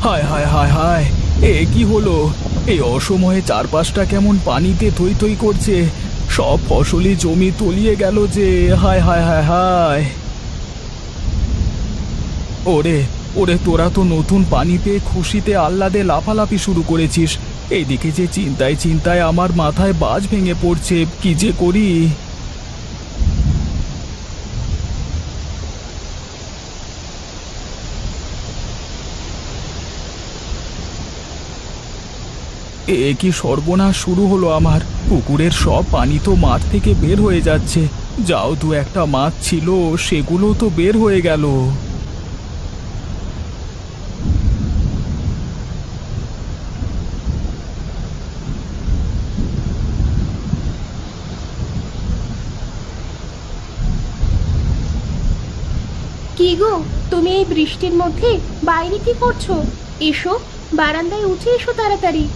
হায় হায় হায় হায়, এ কি হলো? এই অসময়ে চারপাশটা কেমন পানিতে থই থই করছে। সব ফসলি জমি তলিয়ে গেল যে। হায় হায় হায় হায়। ওরে ওরে, তোরা তো নতুন পানি পেয়ে খুশিতে আহ্লাদে লাফালাফি শুরু করেছিস। এইদিকে যে চিন্তায় চিন্তায় আমার মাথায় বাজ ভেঙে পড়ছে, কি যে করি। এ কি সর্বনাশ শুরু হলো আমার! পুকুরের সব পানি তো মাঠ থেকে বের হয়ে যাচ্ছে। যাও, দু একটা মাছ ছিল, সেগুলো তো বের হয়ে গেল। কি গো, তুমি এই বৃষ্টির মধ্যে বাইরে কি করছো? এসো, বারান্দায় উঠে এসো তাড়াতাড়ি।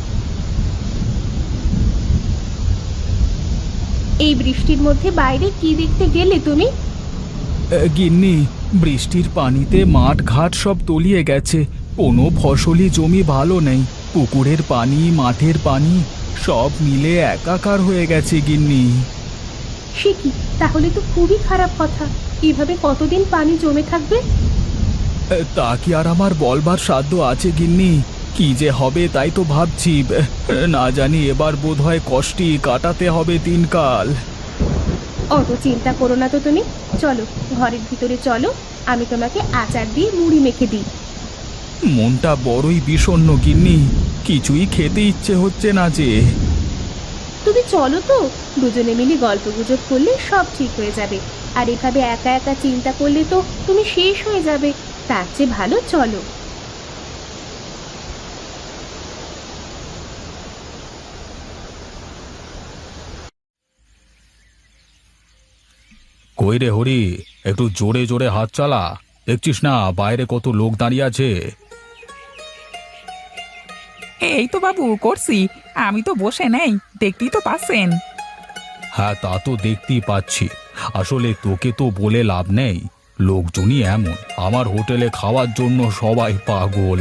এই বৃষ্টির মধ্যে বাইরে কি দেখতে গেলে তুমি? গিন্নি, বৃষ্টির পানিতে মাঠ ঘাট সব তলিয়ে গেছে। কোনো ফসলি জমি ভালো নেই। পুকুরের পানি, মাঠের পানি সব মিলে একাকার হয়ে গেছে গিন্নি। সে কি, তাহলে তো খুবই খারাপ কথা। এভাবে কতদিন পানি জমে থাকবে? তা কি আর আমার বলবার সাধ্য আছে গিন্নি? কি যে হবে তাই তো ভাবছি। না জানি এবার বোধহয় কষ্টই কাটাতে হবে দিনকাল। অত চিন্তা করো না তো তুমি। চলো, ঘরের ভিতরে চলো, আমি তোমাকে আচার দিয়ে মুড়ি মেখে দিই। মনটা বড়ই বিষণ্ণ গিন্নি, কিছুই খেতে ইচ্ছে হচ্ছে না যে। তুমি চলো তো, দুজনে মিলে গল্প গুজব করলে সব ঠিক হয়ে যাবে। আর এভাবে একা একা চিন্তা করলে তো তুমি শেষ হয়ে যাবে। তার চেয়ে ভালো চলো। কই রে হরি, একটু জোরে জোরে হাত চালা। দেখছিস না বাইরে কত লোক দাঁড়িয়ে আছে? এই তো বাবু করছি। আমি তো বসে নেই, দেখতেই তো পাচ্ছেন। হ্যাঁ, তা তো দেখতেই পাচ্ছি। আসলে তোকে তো বলে লাভ নেই, লোকজনই এমন। আমার হোটেলে খাওয়ার জন্য সবাই পাগল।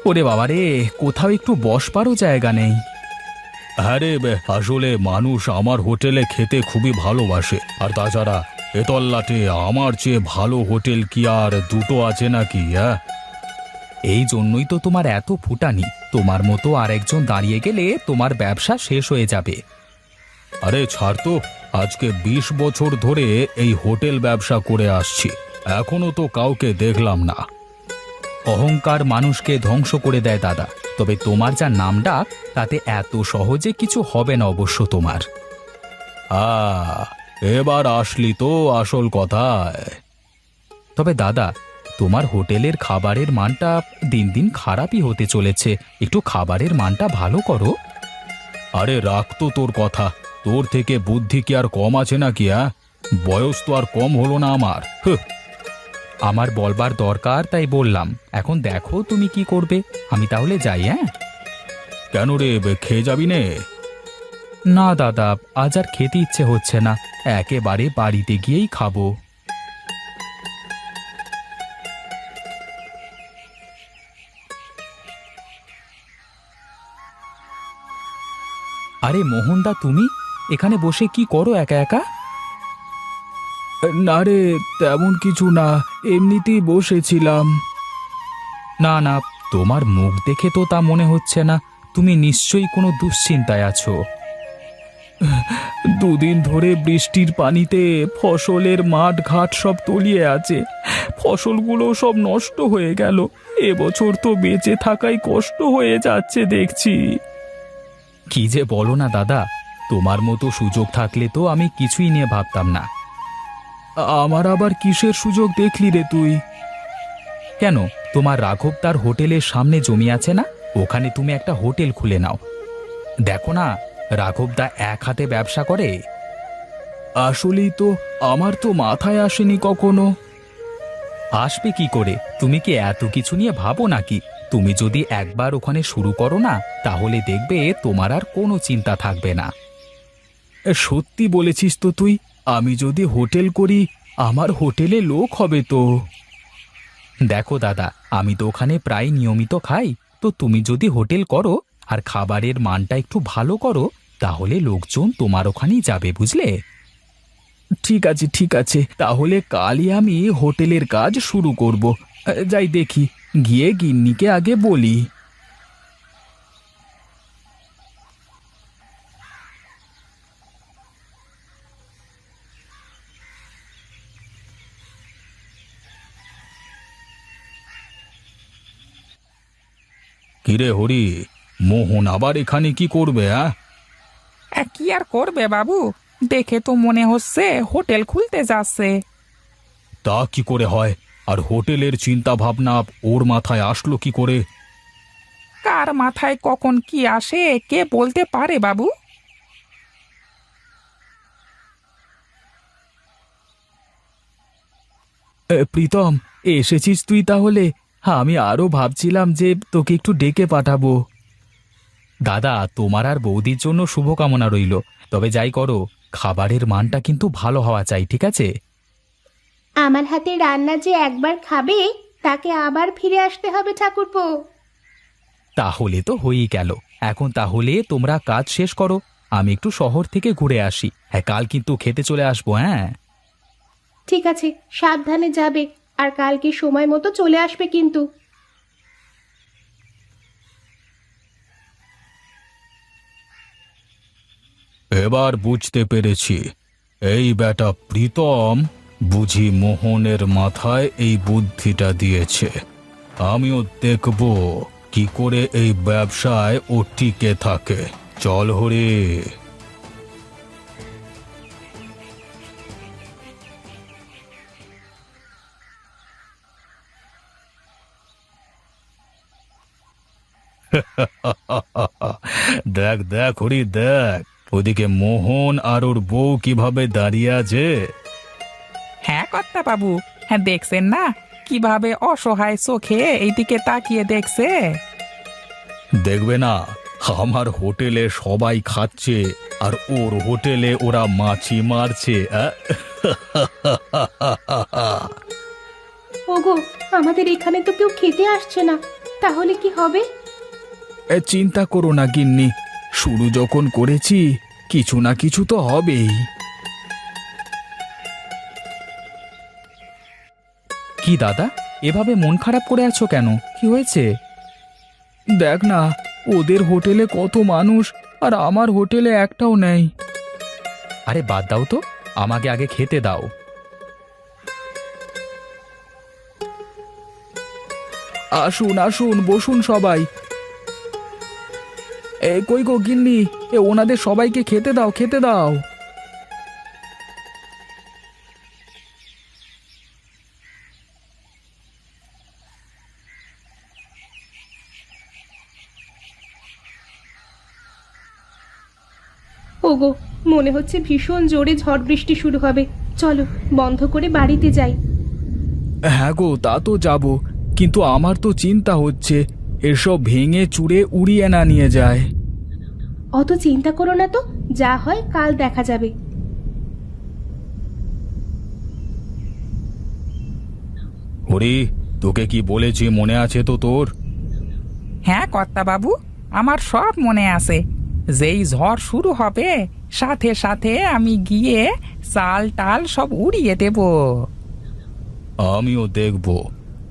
ওরে বাবা রে, কোথাও একটু বসবারও জায়গা নেই। হ্যাঁ রে, আসলে মানুষ আমার হোটেলে খেতে খুবই ভালোবাসে। আর তাছাড়া এ তল্লাটে আমার চেয়ে ভালো হোটেল কি আর দুটো আছে নাকি? হ্যাঁ, এই জন্যই তো তোমার এত ফুটানি। তোমার মতো আরেকজন দাঁড়িয়ে গেলে তোমার ব্যবসা শেষ হয়ে যাবে। আরে ছাড় তো, আজকে 20 বছর ধরে এই হোটেল ব্যবসা করে আসছি, এখনো তো কাউকে দেখলাম না। অহংকার মানুষকে ধ্বংস করে দেয় দাদা। তবে তোমার যা নাম ডাক, তাতে এত সহজে কিছু হবে না অবশ্য তোমার। এবার আসলি তো আসল কথায়। তবে দাদা, তোমার হোটেলের খাবারের মানটা দিন দিন খারাপই হতে চলেছে। একটু খাবারের মানটা ভালো করো। আরে রাখ তো তোর কথা। তোর থেকে বুদ্ধি কি আর কম আছে নাকি? বয়স তো আর কম হলো না আমার। আমার বলবার দরকার তাই বললাম। এখন দেখো তুমি কি করবে। আমি তাহলে যাই। হ্যাঁ, কেন রে, খেয়ে যাবি নে? না দাদা, আজ আর খেতে ইচ্ছে হচ্ছে না। একেবারে বাড়িতে গিয়েই খাবো। আরে মোহনদা, তুমি এখানে বসে কি করো একা একা? না রে, তেমন কিছু না, এমনিতেই বসেছিলাম। না না, তোমার মুখ দেখে তো তা মনে হচ্ছে না। তুমি নিশ্চয়ই কোনো দুশ্চিন্তায় আছো। দুদিন ধরে বৃষ্টির পানিতে ফসলের মাঠ ঘাট সব তলিয়ে আছে। ফসলগুলো সব নষ্ট হয়ে গেল। এবছর তো বেঁচে থাকাই কষ্ট হয়ে যাচ্ছে দেখছি। কি যে বলো না দাদা, তোমার মতো সুযোগ থাকলে তো আমি কিছুই নিয়ে ভাবতাম না। আমার আবার কিসের সুযোগ দেখলি রে তুই? কেন, তোমার রাঘব তার হোটেলের সামনে জমি আছে না? ওখানে তুমি একটা হোটেল খুলে নাও। দেখো না, রাঘবদা এক হাতে ব্যবসা করে। আসলেই তো, আমার তো মাথায় আসেনি কখনো। আসবে কি করে? তুমি কি এত কিছু নিয়ে ভাবো নাকি? তুমি যদি একবার ওখানে শুরু করো না, তাহলে দেখবে তোমার আর কোনো চিন্তা থাকবে না। সত্যি বলেছিস তো তুই। আমি যদি হোটেল করি আমার হোটেলে লোক হবে তো। দেখো দাদা, আমি তো ওখানে প্রায় নিয়মিত খাই, তো তুমি যদি হোটেল করো আর খাবারের মানটা একটু ভালো করো তাহলে লোকজন তোমার ওখানেই যাবে, বুঝলে? ঠিক আছে ঠিক আছে, তাহলে কালই আমি হোটেলের কাজ শুরু করব। যাই দেখি, গিয়ে গিন্নিকে আগে বলি। কিরে হরি, মোহন আবার এখানে কি করবে? কি আর করবে বাবু, দেখে তো মনে হচ্ছে হোটেল খুলতে যাচ্ছে। তা কি করে হয়? আর হোটেলের চিন্তা ভাবনা ওর মাথায় আসলো কি করে? কার মাথায় কখন কি আসে কে বলতে পারে বাবু? প্রীতম, এসেছিস তুই তাহলে? আমি আরো ভাবছিলাম যে তোকে একটু ডেকে পাঠাবো। দাদা, তোমার আর বৌদির জন্য শুভকামনা রইল। তবে যাই করো, খাবারের মানটা কিন্তু ভালো হওয়া চাই, ঠিক আছে? আমার হাতে রান্না যে একবার খাবে তাকে আবার ফিরে আসতে হবে ঠাকুরপো। তাহলে তো হয়েই গেল। এখন তাহলে তোমরা কাজ শেষ করো, আমি একটু শহর থেকে ঘুরে আসি। হ্যাঁ, কাল কিন্তু খেতে চলে আসবো। হ্যাঁ, ঠিক আছে, সাবধানে যাবে আর কালকে সময় মতো চলে আসবে কিন্তু। এবার বুঝতে পেরেছি, এই বেটা প্রীতম বুঝি মোহনের মাথায় এই বুদ্ধিটা দিয়েছে। আমিও দেখব কি করে এই ব্যবসায় ও টিকে থাকে। চল হরে। দেখ দেখ হরি দেখ, ওদিকে মোহন আর ওর বউ কিভাবে দাঁড়িয়ে আছে। হ্যাঁ কর্তা বাবু, হ্যাঁ দেখছেন না কিভাবে অসহায় চোখে এইদিকে তাকিয়ে দেখছে। দেখবে না, আমার হোটেলে সবাই খাচ্ছে আর ওর হোটেলে ওরা মাছি মারছে। ওগো, আমাদের এখানে তো কেউ খেতে আসছে না, তাহলে কি হবে? চিন্তা করো না গিন্নি, শুরু যখন করেছি কিছু না কিছু তো হবেই। কি দাদা, এভাবে মন খারাপ করে আছো কেন? কি হয়েছে? দেখ না, ওদের হোটেলে কত মানুষ আর আমার হোটেলে একটাও নেই। আরে বাদ দাও তো, আমাকে আগে খেতে দাও। আসুন আসুন, বসুন সবাই। কই গো গিন্নি, ওনাদের সবাইকে খেতে দাও, খেতে দাও। ওগো, মনে হচ্ছে ভীষণ জোরে ঝড় বৃষ্টি শুরু হবে। চলো বন্ধ করে বাড়িতে যাই। হ্যাঁ গো, তা তো যাব, কিন্তু আমার তো চিন্তা হচ্ছে এসব ভেঙে চুরে উড়িয়ে না নিয়ে যায়। অত চিন্তা করো না তো, যা হয় কাল দেখা যাবে। হরি, তোকে কি বলেছি মনে আছে তো তোর? হ্যাঁ কর্তা বাবু, আমার সব মনে আছে। যেই ঝড় শুরু হবে সাথে সাথে আমি গিয়ে চাল টাল সব উড়িয়ে দেব। আমিও দেখব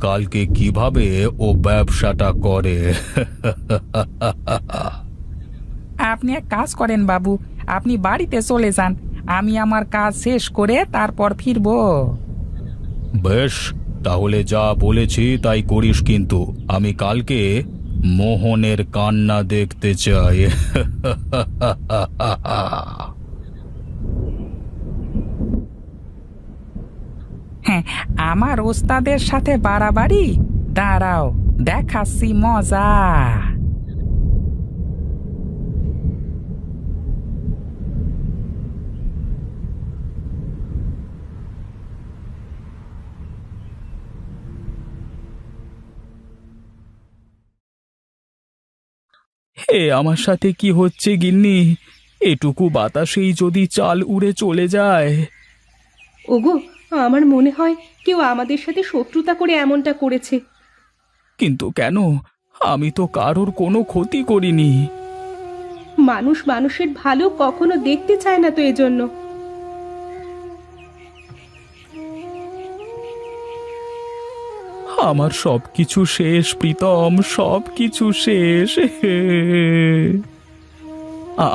কালকে কিভাবে ও ব্যবসাটা করে। আপনি এক কাজ করেন বাবু, আপনি বাড়িতে চলে যান, আমি আমার কাজ শেষ করে তারপর ফিরবো। বেশ, তাহলে যা বলেছি তাই করিস, কিন্তু আমি কালকে মোহনের কান্না দেখতে চাই। হ্যাঁ, আমার ওস্তাদের সাথে বাড়াবাড়ি, দাঁড়াও দেখাচ্ছি মজা। আমার সাথে কি হচ্ছে গিন্নি? এটুকু বাতাসেই যদি চাল উড়ে চলে যায়। ওগো, আমার মনে হয় কেউ আমাদের সাথে শত্রুতা করে এমনটা করেছে। কিন্তু কেন? আমি তো কারোর কোনো ক্ষতি করিনি। মানুষ মানুষের ভালো কখনো দেখতে চায় না তো এজন্য। আমার সবকিছু শেষ প্রীতম, সবকিছু শেষ।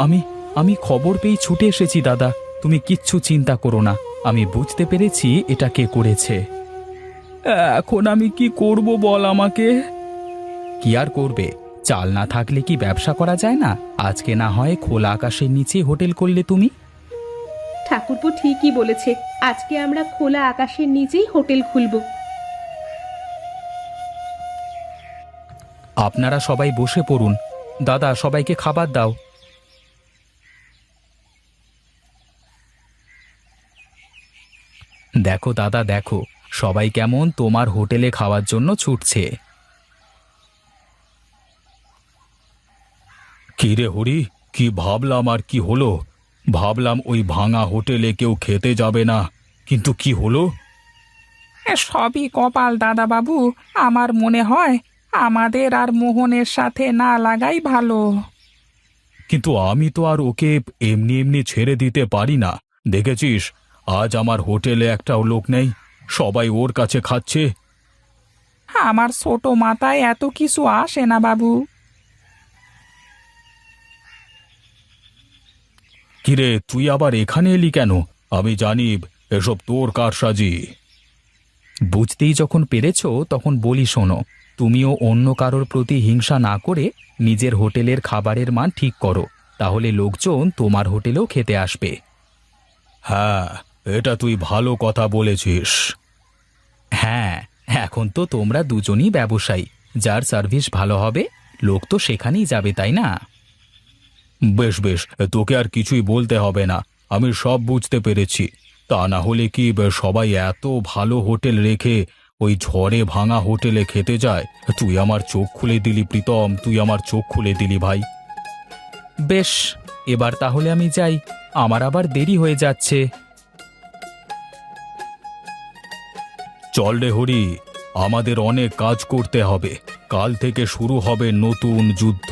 আমি আমি খবর পেয়ে ছুটে এসেছি দাদা। তুমি কিচ্ছু চিন্তা করো না, আমি বুঝতে পেরেছি এটা কে করেছে। এখন আমি কি করব বল আমাকে? কি আর করবে? চাল না থাকলে কি ব্যবসা করা যায় না? আজকে না হয় খোলা আকাশের নিচে হোটেল করলে তুমি। ঠাকুরপো ঠিকই বলেছে, আজকে আমরা খোলা আকাশের নিচেই হোটেল খুলব। আপনারা সবাই বসে পড়ুন। দাদা, সবাইকে খাবার দাও। দেখো দাদা, দেখো সবাই কেমন তোমার হোটেলে খাওয়ার জন্য ছুটছে। কি রে হরি, কি ভাবলাম আর কি হলো? ভাবলাম ওই ভাঙা হোটেলে কেউ খেতে যাবে না, কিন্তু কি হলো? সবই কপাল দাদা বাবু। আমার মনে হয় আমাদের আর মোহনের সাথে না লাগাই ভালো। কিন্তু আমি তো আর ওকে এমনি এমনি ছেড়ে দিতে পারি না। দেখেছিস, আজ আমার হোটেলে একটাও লোক নেই, সবাই ওর কাছে খাচ্ছে। আমার ছোট মাথায় এত কিছু আসে না বাবু। কিরে, তুই আবার এখানে এলি কেন? আমি জানি এসব তোর কারসাজি। বুঝতেই যখন পেরেছ তখন বলি শোনো, তুমিও অন্য কারোর প্রতি হিংসা না করে নিজের হোটেলের খাবারের মান ঠিক করো, তাহলে লোকজন তোমার হোটেলেও খেতে আসবে। হ্যাঁ, এটা তুই ভালো কথা বলেছিস। হ্যাঁ, এখন তো তোমরা দুজনই ব্যবসায়ী, যার সার্ভিস ভালো হবে লোক তো সেখানেই যাবে, তাই না? বেশ বেশ, তোকে আর কিছুই বলতে হবে না, আমি সব বুঝতে পেরেছি। তা না হলে কি সবাই এত ভালো হোটেল রেখে ওই ঝড়ে ভাঙা হোটেলে খেতে যায়? তুই আমার চোখ খুলে দিলি প্রীতম, তুই আমার চোখ খুলে দিলি ভাই। বেশ, এবার তাহলে আমি যাই, আমার আবার দেরি হয়ে যাচ্ছে। চল রে হরি, আমাদের অনেক কাজ করতে হবে, কাল থেকে শুরু হবে নতুন যুদ্ধ।